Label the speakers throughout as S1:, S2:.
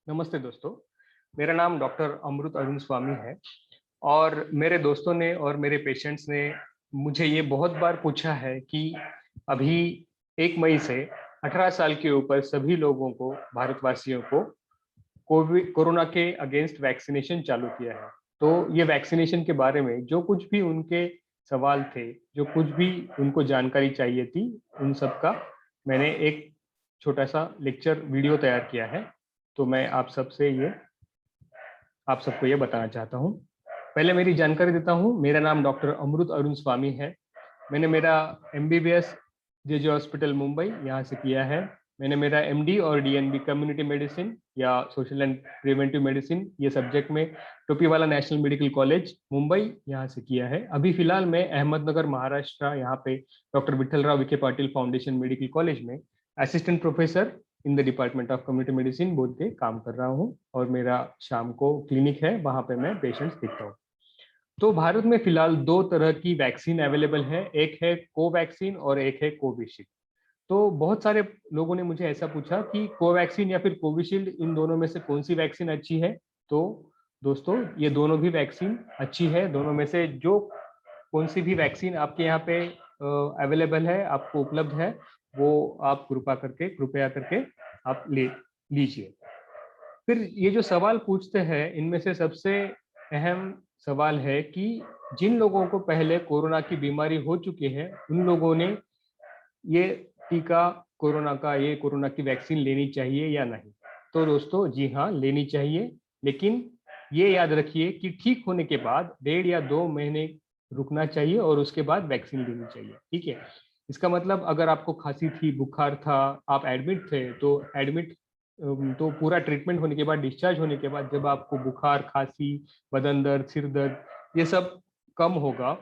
S1: नमस्ते दोस्तों। मेरा नाम डॉक्टर अमृत अरुण स्वामी है और मेरे दोस्तों ने और मेरे पेशेंट्स ने मुझे ये बहुत बार पूछा है कि अभी 1 मई से 18 साल के ऊपर सभी लोगों को, भारतवासियों को कोविड कोरोना के अगेंस्ट वैक्सीनेशन चालू किया है। तो ये वैक्सीनेशन के बारे में जो कुछ भी उनके सवाल थे, जो कुछ भी उनको जानकारी चाहिए थी, उन सब का मैंने एक छोटा-सा लेक्चर वीडियो तैयार किया है। तो मैं आप सबको ये बताना चाहता हूँ। पहले मेरी जानकारी देता हूँ। मेरा नाम डॉक्टर अमृत अरुण स्वामी है। मैंने मेरा एमबीबीएस जेजे हॉस्पिटल मुंबई यहाँ से किया है। मैंने मेरा एमडी और डीएनबी कम्युनिटी मेडिसिन या सोशल एंड प्रिवेंटिव मेडिसिन ये सब्जेक्ट में Topiwala national medical college Mumbai यहाँ से किया है। अभी फिलहाल मैं अहमदनगर महाराष्ट्र यहाँ पे doctor Vithalrao Vikhe Patil foundation medical college में assistant professor in the department of community medicine बोल के काम कर रहा हूँ और मेरा शाम को क्लिनिक है, वहाँ पे मैं पेशेंट्स देखता हूँ। तो भारत में फिलहाल 2 तरह की वैक्सीन अवेलेबल है, एक है कोवैक्सीन और एक है कोविशील्ड। तो बहुत सारे लोगों ने मुझे ऐसा पूछा कि कोवैक्सीन या फिर कोविशील्ड, इन दोनों में से कौन सी वैक्सीन अच्छी है? तो दोस्तों, ये दोनों भी वैक्सीन अच्छी है। दोनों में से जो कौन सी भी वैक्सीन आपके यहाँ पे अवेलेबल है, आपको उपलब्ध है, वो आप कृपया करके आप ले लीजिए। फिर ये जो सवाल पूछते हैं, इनमें से सबसे अहम सवाल है कि जिन लोगों को पहले कोरोना की बीमारी हो चुकी है, उन लोगों ने ये टीका ये कोरोना की वैक्सीन लेनी चाहिए या नहीं? तो दोस्तों, जी हाँ, लेनी चाहिए, लेकिन ये याद रखिए कि ठीक होने के बाद 1.5 या 2 महीने रुकना चाहिए और उसके बाद वैक्सीन लेनी चाहिए, ठीक है? इसका मतलब अगर आपको खांसी थी, बुखार था, आप एडमिट थे, तो पूरा ट्रीटमेंट होने के बाद, डिस्चार्ज होने के बाद जब आपको बुखार, खांसी, बदन दर्द, सिर दर्द ये सब कम होगा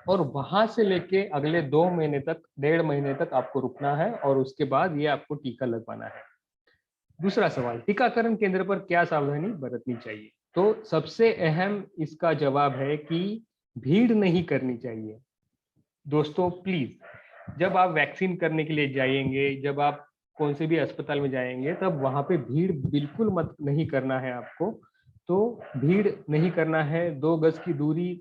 S1: और वहां से लेके अगले 2 महीने तक, 1.5 महीने तक आपको रुकना है और उसके बाद ये आपको टीका लगवाना है। दूसरा सवाल, टीकाकरण केंद्र पर क्या सावधानी बरतनी चाहिए? तो सबसे अहम इसका जवाब है कि भीड़ नहीं करनी चाहिए। दोस्तों प्लीज, जब आप वैक्सीन करने के लिए जाएंगे, जब आप कौन से भी अस्पताल में जाएंगे, तब वहां पे भीड़ बिल्कुल मत नहीं करना है आपको। तो भीड़ नहीं करना है, 2 गज की दूरी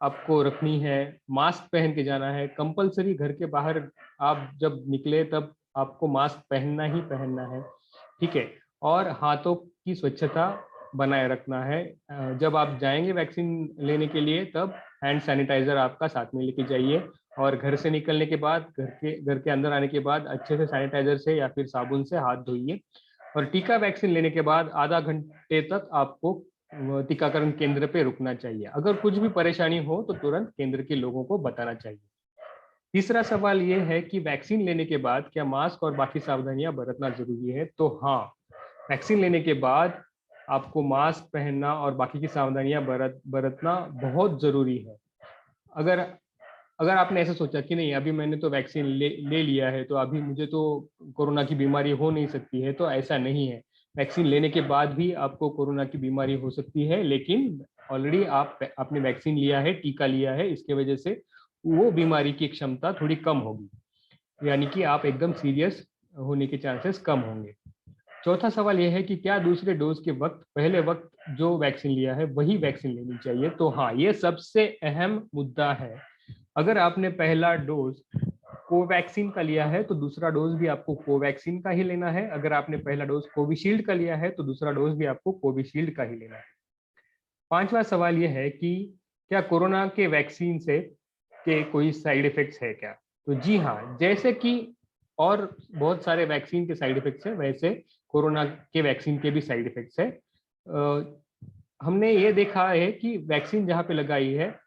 S1: आपको रखनी है, मास्क पहन के जाना है कंपलसरी। घर के बाहर आप जब निकले तब आपको मास्क पहनना ही पहनना है, ठीक है? और हाथों की स्वच्छता बनाए रखना है। जब आप जाएंगे वैक्सीन लेने के लिए, तब हैंड सैनिटाइजर आपका साथ में लेके जाइए और घर से निकलने के बाद, घर के अंदर आने के बाद अच्छे से सैनिटाइजर से या फिर साबुन से हाथ धोइए। और टीका वैक्सीन लेने के बाद आधा घंटे तक आपको टीकाकरण केंद्र पे रुकना चाहिए। अगर कुछ भी परेशानी हो तो तुरंत केंद्र के लोगों को बताना चाहिए। तीसरा सवाल ये है कि वैक्सीन लेने के बाद क्या मास्क और बाकी सावधानियां बरतना जरूरी है? तो हाँ, वैक्सीन लेने के बाद आपको मास्क पहनना और बाकी की सावधानियां बरतना बहुत जरूरी है। अगर अगर आपने ऐसा सोचा कि नहीं, अभी मैंने तो वैक्सीन ले लिया है, तो अभी मुझे तो कोरोना की बीमारी हो नहीं सकती है, तो ऐसा नहीं है। वैक्सीन लेने के बाद भी आपको कोरोना की बीमारी हो सकती है, लेकिन ऑलरेडी आपने वैक्सीन लिया है, टीका लिया है, इसके वजह से वो बीमारी की क्षमता थोड़ी कम होगी, यानी कि आप एकदम सीरियस होने के चांसेस कम होंगे। चौथा सवाल यह है कि क्या दूसरे डोज के वक्त, पहले वक्त जो वैक्सीन लिया है वही वैक्सीन लेनी चाहिए? तो हाँ, ये सबसे अहम मुद्दा है। अगर आपने पहला डोज कोवैक्सीन का लिया है तो दूसरा डोज भी आपको कोवैक्सीन का ही लेना है। अगर आपने पहला डोज कोविशील्ड का लिया है तो दूसरा डोज भी आपको कोविशील्ड का ही लेना है। पांचवा सवाल यह है कि क्या कोरोना के वैक्सीन से के कोई साइड इफेक्ट्स है क्या? तो जी हाँ, जैसे कि और बहुत सारे वैक्सीन के साइड इफेक्ट्स है, वैसे कोरोना के वैक्सीन के भी साइड इफेक्ट्स है। हमने ये देखा है कि वैक्सीन जहाँ पे लगाई है,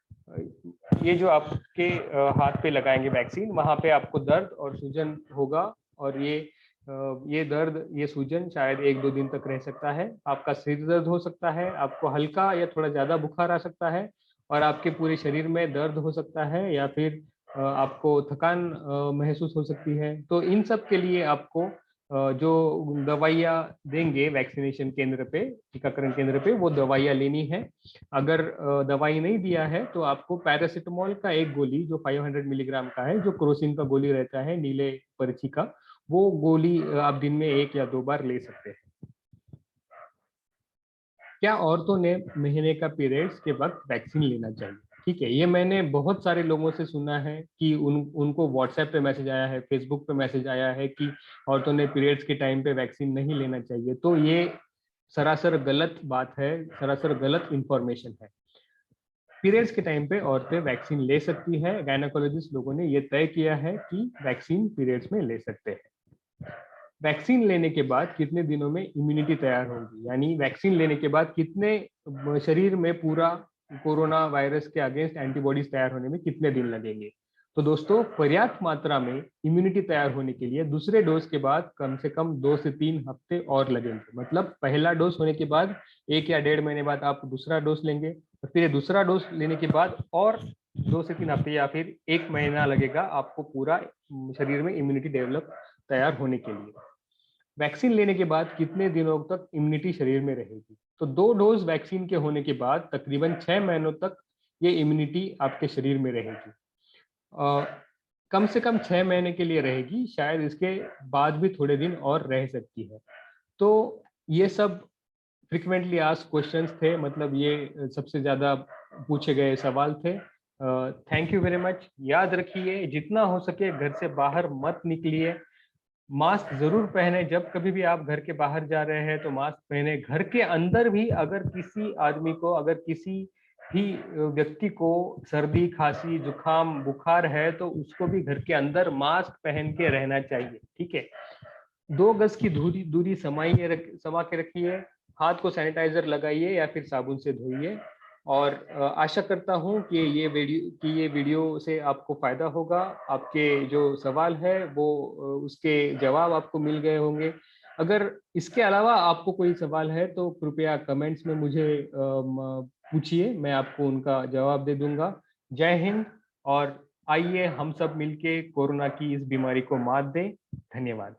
S1: ये जो आपके हाथ पे लगाएंगे वैक्सीन, वहां पे आपको दर्द और सूजन होगा और ये दर्द, ये सूजन शायद 1-2 दिन तक रह सकता है। आपका सिर दर्द हो सकता है, आपको हल्का या थोड़ा ज्यादा बुखार आ सकता है और आपके पूरे शरीर में दर्द हो सकता है या फिर आपको थकान महसूस हो सकती है। तो इन सब के लिए आपको जो दवाइयाँ देंगे वैक्सीनेशन केंद्र पे, टीकाकरण केंद्र पे, वो दवाइयाँ लेनी है। अगर दवाई नहीं दिया है तो आपको पैरासिटामोल का एक गोली जो 500 मिलीग्राम का है, जो क्रोसिन का गोली रहता है नीले पर्ची का, वो गोली आप दिन में 1 या 2 बार ले सकते हैं। क्या औरतों ने महीने का पीरियड्स के वक्त वैक्सीन लेना चाहिए? ठीक है, ये मैंने बहुत सारे लोगों से सुना है कि उनको व्हाट्सएप पे मैसेज आया है, फेसबुक पे मैसेज आया है कि औरतों ने पीरियड्स के टाइम पे वैक्सीन नहीं लेना चाहिए। तो ये सरासर गलत बात है, सरासर गलत इंफॉर्मेशन है। पीरियड्स के टाइम पे औरतें वैक्सीन ले सकती है। गायनाकोलॉजिस्ट लोगों ने ये तय किया है कि वैक्सीन पीरियड्स में ले सकते हैं। वैक्सीन लेने के बाद कितने दिनों में इम्यूनिटी तैयार होगी, यानी वैक्सीन लेने के बाद कितने शरीर में पूरा कोरोना वायरस के अगेंस्ट एंटीबॉडीज तैयार होने में कितने दिन लगेंगे। तो दोस्तों, पर्याप्त मात्रा में इम्यूनिटी तैयार होने के लिए दूसरे डोज के बाद कम से कम 2 से 3 हफ्ते और लगेंगे। मतलब पहला डोज होने के बाद 1 या 1.5 महीने बाद आप दूसरा डोज लेंगे, और फिर दूसरा डोज लेने के बाद और 2 से 3 हफ्ते या फिर 1 महीना लगेगा आपको पूरा शरीर में इम्यूनिटी डेवलप तैयार होने के लिए। वैक्सीन लेने के बाद कितने दिनों तक इम्यूनिटी शरीर में रहेगी? तो 2 डोज वैक्सीन के होने के बाद तकरीबन 6 महीनों तक ये इम्यूनिटी आपके शरीर में रहेगी। कम से कम 6 महीने के लिए रहेगी, शायद इसके बाद भी थोड़े दिन और रह सकती है। तो ये सब फ्रिक्वेंटली आस्क्ड क्वेश्चंस थे, मतलब ये सबसे ज़्यादा पूछे गए सवाल थे। Thank you very much. याद रखिए, जितना हो सके घर से बाहर मत निकलिए। मास्क जरूर पहने, जब कभी भी आप घर के बाहर जा रहे हैं तो मास्क पहने। घर के अंदर भी अगर किसी आदमी को, अगर किसी भी व्यक्ति को सर्दी, खांसी, जुकाम, बुखार है तो उसको भी घर के अंदर मास्क पहन के रहना चाहिए। ठीक है, 2 गज की दूरी दूरी समा के रखिए। हाथ को सैनिटाइजर लगाइए या फिर साबुन से धोइए। और आशा करता हूँ कि ये वीडियो से आपको फायदा होगा। आपके जो सवाल है वो उसके जवाब आपको मिल गए होंगे। अगर इसके अलावा आपको कोई सवाल है तो कृपया कमेंट्स में मुझे पूछिए, मैं आपको उनका जवाब दे दूंगा। जय हिंद, और आइए हम सब मिलके कोरोना की इस बीमारी को मात दें। धन्यवाद।